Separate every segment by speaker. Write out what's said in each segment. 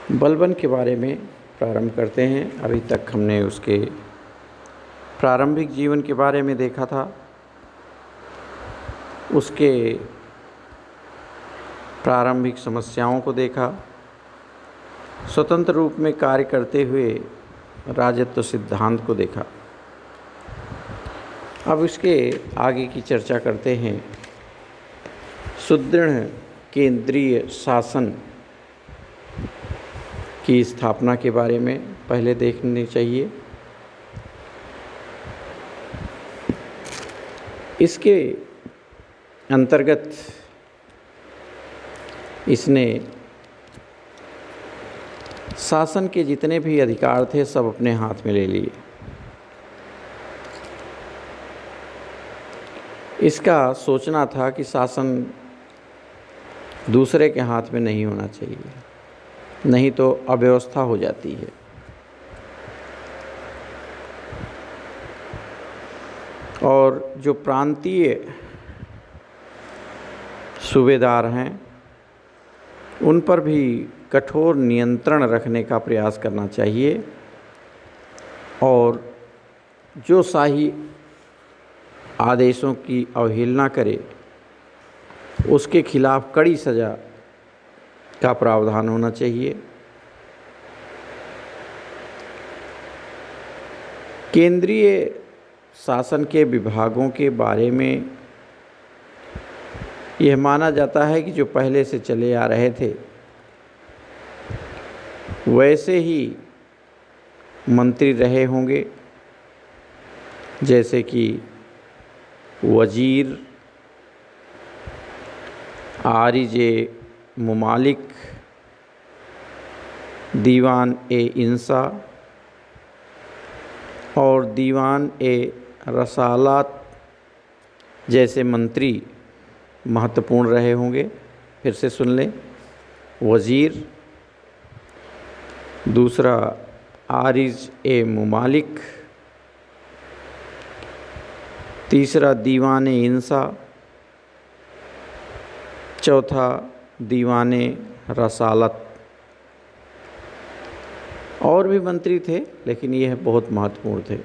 Speaker 1: बलबन के बारे में प्रारंभ करते हैं। अभी तक हमने उसके प्रारंभिक जीवन के बारे में देखा था, उसके प्रारंभिक समस्याओं को देखा, स्वतंत्र रूप में कार्य करते हुए राजत्व सिद्धांत को देखा। अब इसके आगे की चर्चा करते हैं। सुदृढ़ केंद्रीय शासन की स्थापना के बारे में पहले देखने चाहिए। इसके अंतर्गत इसने शासन के जितने भी अधिकार थे सब अपने हाथ में ले लिए। इसका सोचना था कि शासन दूसरे के हाथ में नहीं होना चाहिए, नहीं तो अव्यवस्था हो जाती है। और जो प्रांतीय सूबेदार हैं उन पर भी कठोर नियंत्रण रखने का प्रयास करना चाहिए और जो शाही आदेशों की अवहेलना करे उसके खिलाफ कड़ी सज़ा का प्रावधान होना चाहिए। केंद्रीय शासन के विभागों के बारे में यह माना जाता है कि जो पहले से चले आ रहे थे वैसे ही मंत्री रहे होंगे, जैसे कि वजीर, आरिजे मुमालिक, दीवान ए इंसा और दीवान ए रसालात जैसे मंत्री महत्वपूर्ण रहे होंगे। फिर से सुन लें। वज़ीर, दूसरा आरिज ए मुमालिक, तीसरा दीवान ए इंसा, चौथा दीवान ए रसालत। और भी मंत्री थे लेकिन यह बहुत महत्वपूर्ण थे।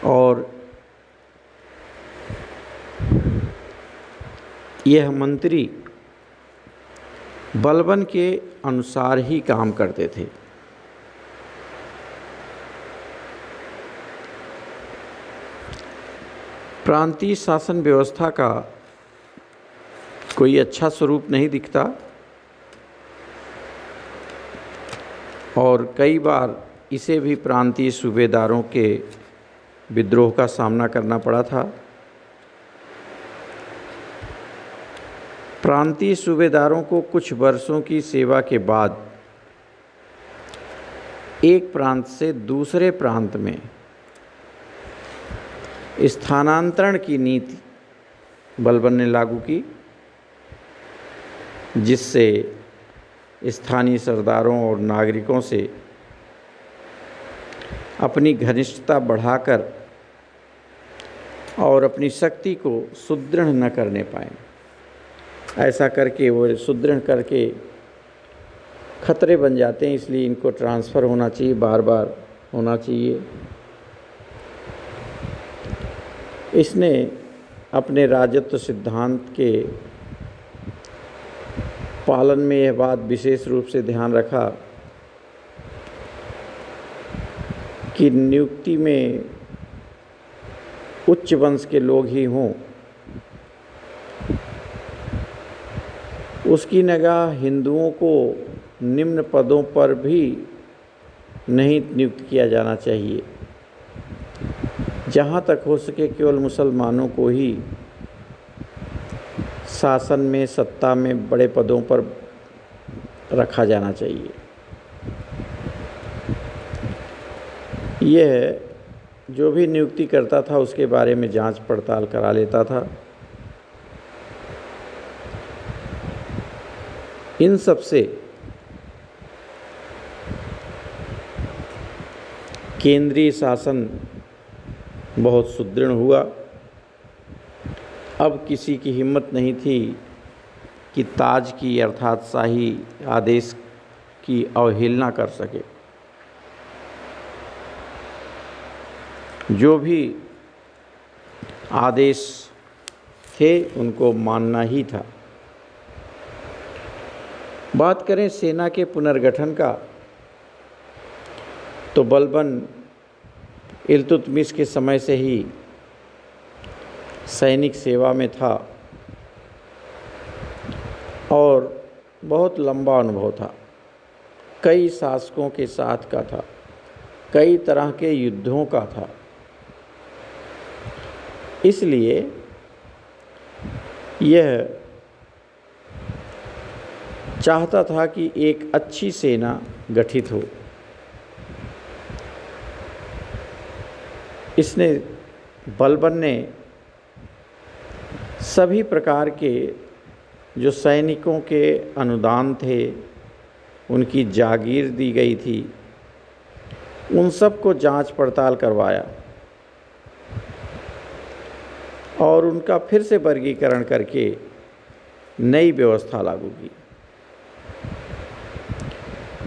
Speaker 1: और यह मंत्री बलबन के अनुसार ही काम करते थे। प्रांतीय शासन व्यवस्था का कोई अच्छा स्वरूप नहीं दिखता और कई बार इसे भी प्रांतीय सूबेदारों के विद्रोह का सामना करना पड़ा था। प्रांतीय सूबेदारों को कुछ वर्षों की सेवा के बाद एक प्रांत से दूसरे प्रांत में स्थानांतरण की नीति बलबन ने लागू की, जिससे स्थानीय सरदारों और नागरिकों से अपनी घनिष्ठता बढ़ाकर और अपनी शक्ति को सुदृढ़ न करने पाए। ऐसा करके वो सुदृढ़ करके खतरे बन जाते हैं, इसलिए इनको ट्रांसफ़र होना चाहिए, बार बार होना चाहिए। इसने अपने राजत्व सिद्धांत के पालन में यह बात विशेष रूप से ध्यान रखा कि नियुक्ति में उच्च वंश के लोग ही हों। उसकी निगाह हिंदुओं को निम्न पदों पर भी नहीं नियुक्त किया जाना चाहिए। जहाँ तक हो सके केवल मुसलमानों को ही शासन में, सत्ता में बड़े पदों पर रखा जाना चाहिए। यह जो भी नियुक्ति करता था उसके बारे में जांच पड़ताल करा लेता था। इन सब से केंद्रीय शासन बहुत सुदृढ़ हुआ। अब किसी की हिम्मत नहीं थी कि ताज की अर्थात शाही आदेश की अवहेलना कर सके। जो भी आदेश थे उनको मानना ही था। बात करें सेना के पुनर्गठन का, तो बलबन इल्तुतमिश के समय से ही सैनिक सेवा में था और बहुत लंबा अनुभव था। कई शासकों के साथ का था, कई तरह के युद्धों का था। इसलिए यह चाहता था कि एक अच्छी सेना गठित हो। बलबन ने सभी प्रकार के जो सैनिकों के अनुदान थे, उनकी जागीर दी गई थी, उन सब को जांच पड़ताल करवाया और उनका फिर से वर्गीकरण करके नई व्यवस्था लागू की।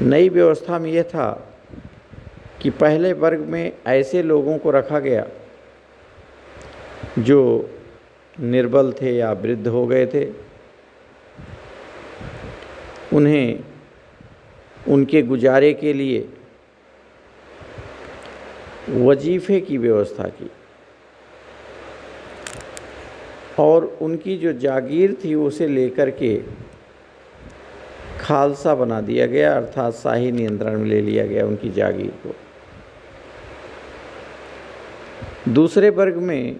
Speaker 1: नई व्यवस्था में यह था कि पहले वर्ग में ऐसे लोगों को रखा गया जो निर्बल थे या वृद्ध हो गए थे। उन्हें उनके गुजारे के लिए वजीफ़े की व्यवस्था की और उनकी जो जागीर थी उसे लेकर के खालसा बना दिया गया, अर्थात शाही नियंत्रण में ले लिया गया उनकी जागीर को। दूसरे वर्ग में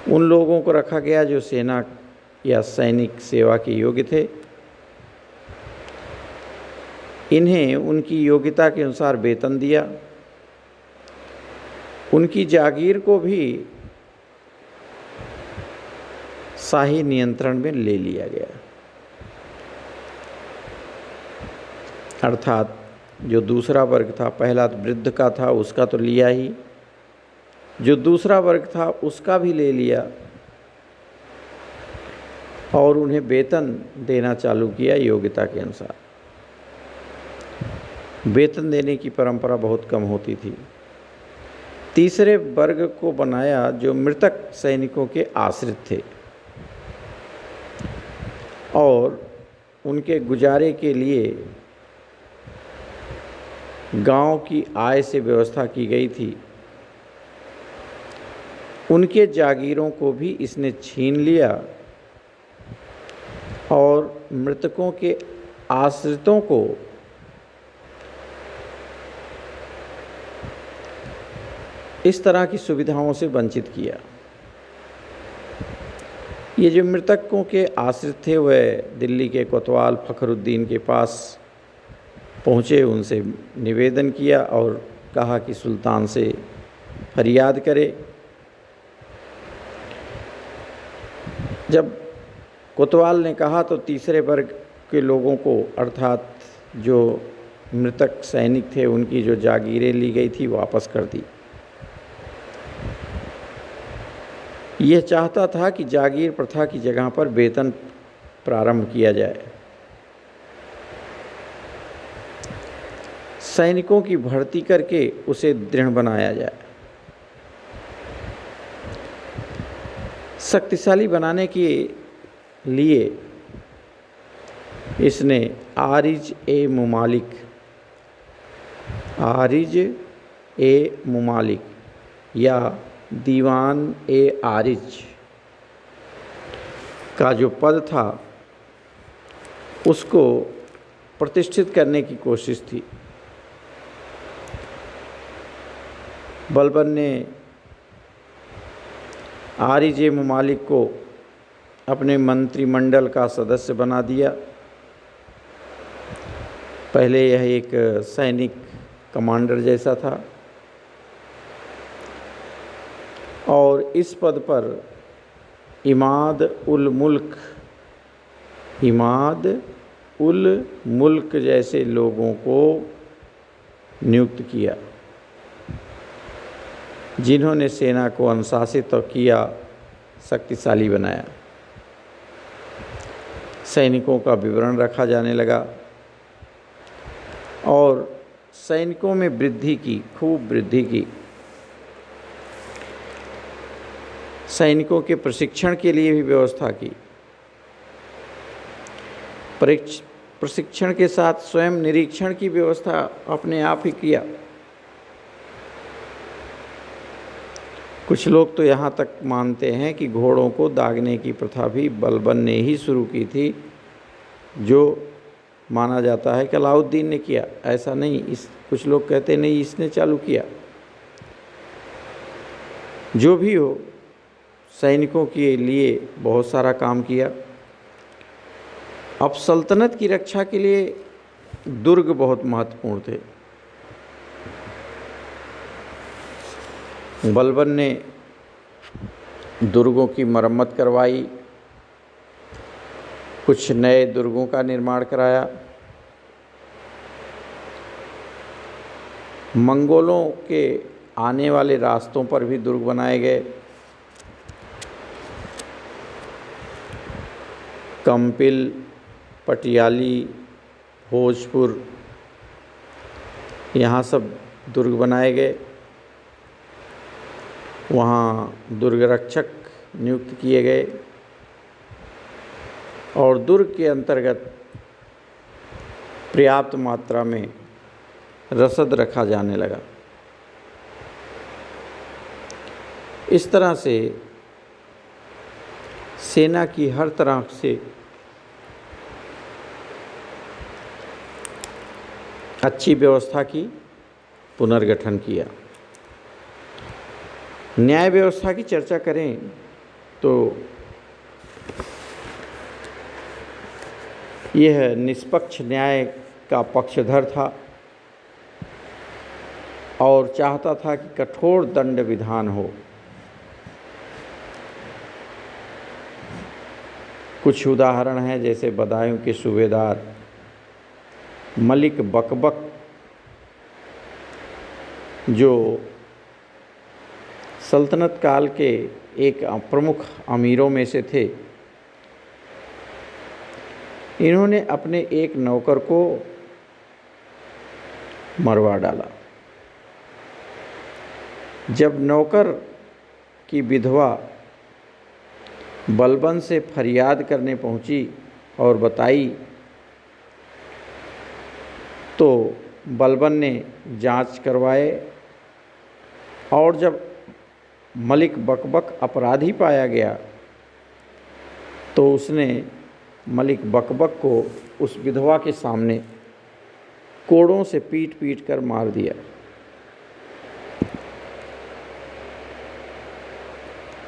Speaker 1: उन लोगों को रखा गया जो सेना या सैनिक सेवा के योग्य थे। इन्हें उनकी योग्यता के अनुसार वेतन दिया। उनकी जागीर को भी शाही नियंत्रण में ले लिया गया, अर्थात जो दूसरा वर्ग था, पहला वृद्ध का था उसका तो लिया ही, जो दूसरा वर्ग था उसका भी ले लिया और उन्हें वेतन देना चालू किया योग्यता के अनुसार। वेतन देने की परंपरा बहुत कम होती थी। तीसरे वर्ग को बनाया जो मृतक सैनिकों के आश्रित थे और उनके गुजारे के लिए गांव की आय से व्यवस्था की गई थी। उनके जागीरों को भी इसने छीन लिया और मृतकों के आश्रितों को इस तरह की सुविधाओं से वंचित किया। ये जो मृतकों के आश्रित थे वह दिल्ली के कोतवाल फखरुद्दीन के पास पहुँचे, उनसे निवेदन किया और कहा कि सुल्तान से फरियाद करे। जब कोतवाल ने कहा तो तीसरे वर्ग के लोगों को, अर्थात जो मृतक सैनिक थे, उनकी जो जागीरें ली गई थी वापस कर दी। यह चाहता था कि जागीर प्रथा की जगह पर वेतन प्रारंभ किया जाए। सैनिकों की भर्ती करके उसे दृढ़ बनाया जाए। शक्तिशाली बनाने के लिए इसने आरिज ए मुमालिक या दीवान ए आरिज का जो पद था उसको प्रतिष्ठित करने की कोशिश थी। बलबन ने आरिज ए मुमालिक को अपने मंत्रिमंडल का सदस्य बना दिया। पहले यह एक सैनिक कमांडर जैसा था और इस पद पर इमाद उल मुल्क जैसे लोगों को नियुक्त किया, जिन्होंने सेना को अनुशासित किया, शक्तिशाली बनाया। सैनिकों का विवरण रखा जाने लगा और सैनिकों में वृद्धि की, खूब वृद्धि की। सैनिकों के प्रशिक्षण के लिए भी व्यवस्था की। प्रशिक्षण के साथ स्वयं निरीक्षण की व्यवस्था अपने आप ही किया। कुछ लोग तो यहाँ तक मानते हैं कि घोड़ों को दागने की प्रथा भी बलबन ने ही शुरू की थी, जो माना जाता है कि अलाउद्दीन ने किया। ऐसा नहीं, कुछ लोग कहते नहीं इसने चालू किया। जो भी हो, सैनिकों के लिए बहुत सारा काम किया। अब सल्तनत की रक्षा के लिए दुर्ग बहुत महत्वपूर्ण थे। बलबन ने दुर्गों की मरम्मत करवाई, कुछ नए दुर्गों का निर्माण कराया। मंगोलों के आने वाले रास्तों पर भी दुर्ग बनाए गए। कंपिल, पटियाली, भोजपुर, यहाँ सब दुर्ग बनाए गए। वहाँ दुर्ग रक्षक नियुक्त किए गए और दुर्ग के अंतर्गत पर्याप्त मात्रा में रसद रखा जाने लगा। इस तरह से सेना की हर तरह से अच्छी व्यवस्था की, पुनर्गठन किया। न्याय व्यवस्था की चर्चा करें तो यह निष्पक्ष न्याय का पक्षधर था और चाहता था कि कठोर दंड विधान हो। कुछ उदाहरण हैं, जैसे बदायूं के सूबेदार मलिक बकबक, जो सल्तनत काल के एक प्रमुख अमीरों में से थे। इन्होंने अपने एक नौकर को मरवा डाला। जब नौकर की विधवा बलबन से फरियाद करने पहुंची और बताई, तो बलबन ने जांच करवाए और जब मलिक बकबक अपराधी पाया गया तो उसने मलिक बकबक को उस विधवा के सामने कोड़ों से पीट पीट कर मार दिया।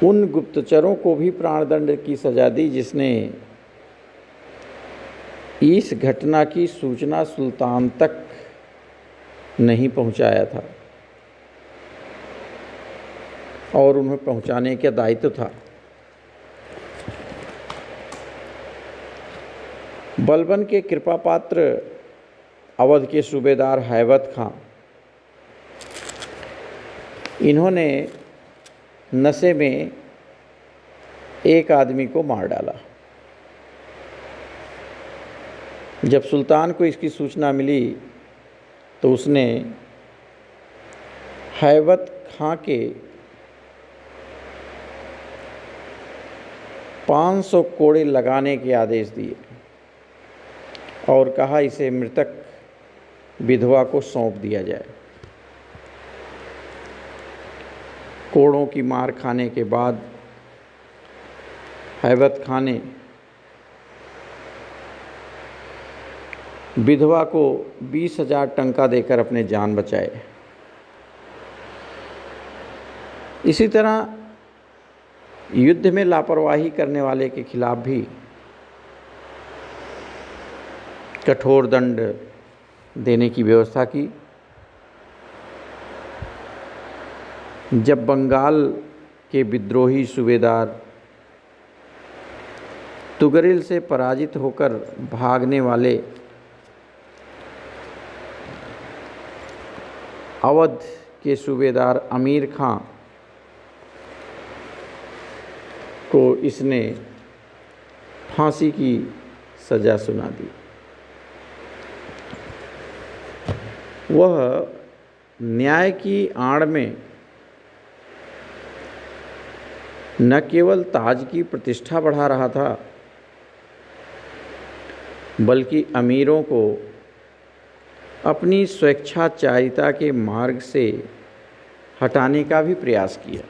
Speaker 1: उन गुप्तचरों को भी प्राणदंड की सजा दी जिसने इस घटना की सूचना सुल्तान तक नहीं पहुंचाया था और उन्हें पहुंचाने का दायित्व था। बलबन के कृपा पात्र अवध के सूबेदार हैबत खां, इन्होंने नशे में एक आदमी को मार डाला। जब सुल्तान को इसकी सूचना मिली तो उसने हैबत खां के 500 कोड़े लगाने के आदेश दिए और कहा इसे मृतक विधवा को सौंप दिया जाए। कोड़ों की मार खाने के बाद हैबत खां ने विधवा को 20,000 टंका देकर अपने जान बचाए। इसी तरह युद्ध में लापरवाही करने वाले के खिलाफ भी कठोर दंड देने की व्यवस्था की। जब बंगाल के विद्रोही सूबेदार तुगरिल से पराजित होकर भागने वाले अवध के सूबेदार अमीर खां को इसने फांसी की सज़ा सुना दी। वह न्याय की आड़ में न केवल ताज की प्रतिष्ठा बढ़ा रहा था, बल्कि अमीरों को अपनी स्वेच्छाचारिता के मार्ग से हटाने का भी प्रयास किया।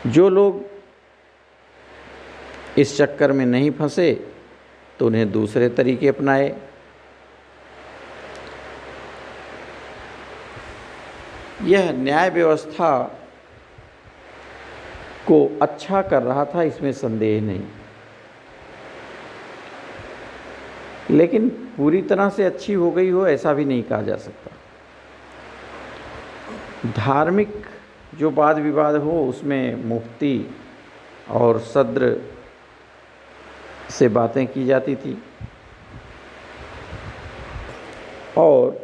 Speaker 1: जो लोग इस चक्कर में नहीं फंसे तो उन्हें दूसरे तरीके अपनाए। यह न्याय व्यवस्था को अच्छा कर रहा था, इसमें संदेह नहीं, लेकिन पूरी तरह से अच्छी हो गई हो ऐसा भी नहीं कहा जा सकता। धार्मिक जो वाद विवाद हो उसमें मुफ्ती और सद्र से बातें की जाती थी और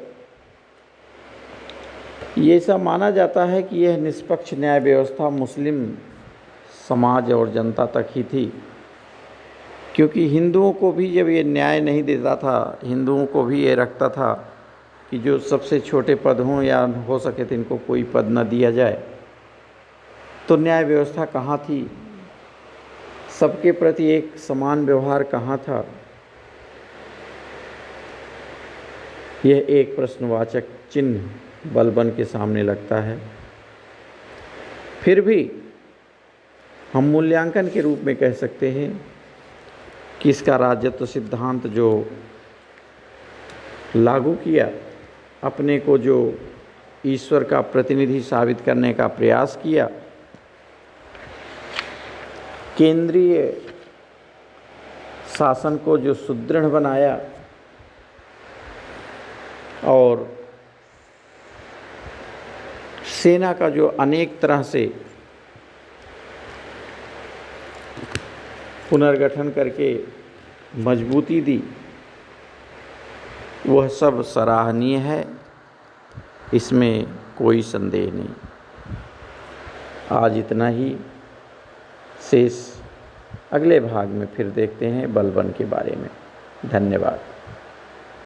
Speaker 1: ये सब माना जाता है कि यह निष्पक्ष न्याय व्यवस्था मुस्लिम समाज और जनता तक ही थी, क्योंकि हिंदुओं को भी जब ये न्याय नहीं देता था, हिंदुओं को भी ये रखता था कि जो सबसे छोटे पद हों या हो सके तो इनको कोई पद न दिया जाए, तो न्याय व्यवस्था कहाँ थी, सबके प्रति एक समान व्यवहार कहाँ था। यह एक प्रश्नवाचक चिन्ह बल बन के सामने लगता है। फिर भी हम मूल्यांकन के रूप में कह सकते हैं कि इसका राजत्व सिद्धांत जो लागू किया, अपने को जो ईश्वर का प्रतिनिधि साबित करने का प्रयास किया, केंद्रीय शासन को जो सुदृढ़ बनाया और सेना का जो अनेक तरह से पुनर्गठन करके मजबूती दी, वह सब सराहनीय है, इसमें कोई संदेह नहीं। आज इतना ही, शेष अगले भाग में फिर देखते हैं बल बन के बारे में। धन्यवाद।